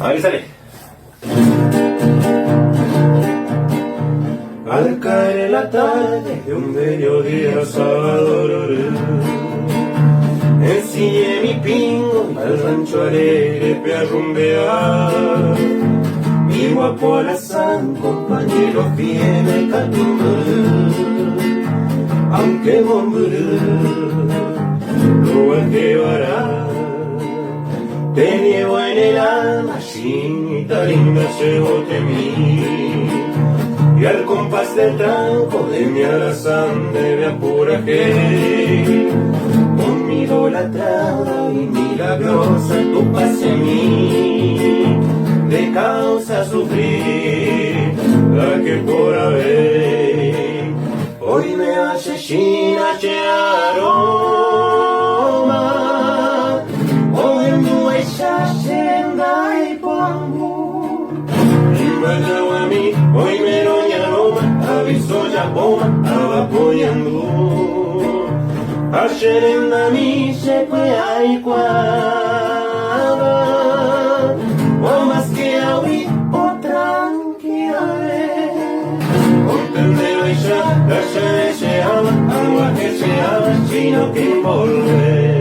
Ahí sale. Al caer la tarde de un bello día sábado, ensillé mi pingo y al rancho alegre fui a rumbear. Mi guapo alazán, compañero fiel, catumbrú, aunque bombrú, lo que vará. Te llevo en el alma, chinita linda, llevo de mí. Y al compás del tranco de mi alazán de mi apuraje, con mi idolatrada y milagrosa tu paz en mí, de causa sufrir, la que por haber, hoy me hace china che aroma, hoy me echa senda y pombo, y me a mí, hoy me aviso ya bomba, apoyando. Ayer en la misa fue ahí cuadra, o más que hoy o tranquila. Contendero y ya, la se ama, agua que se ama, chino que volver.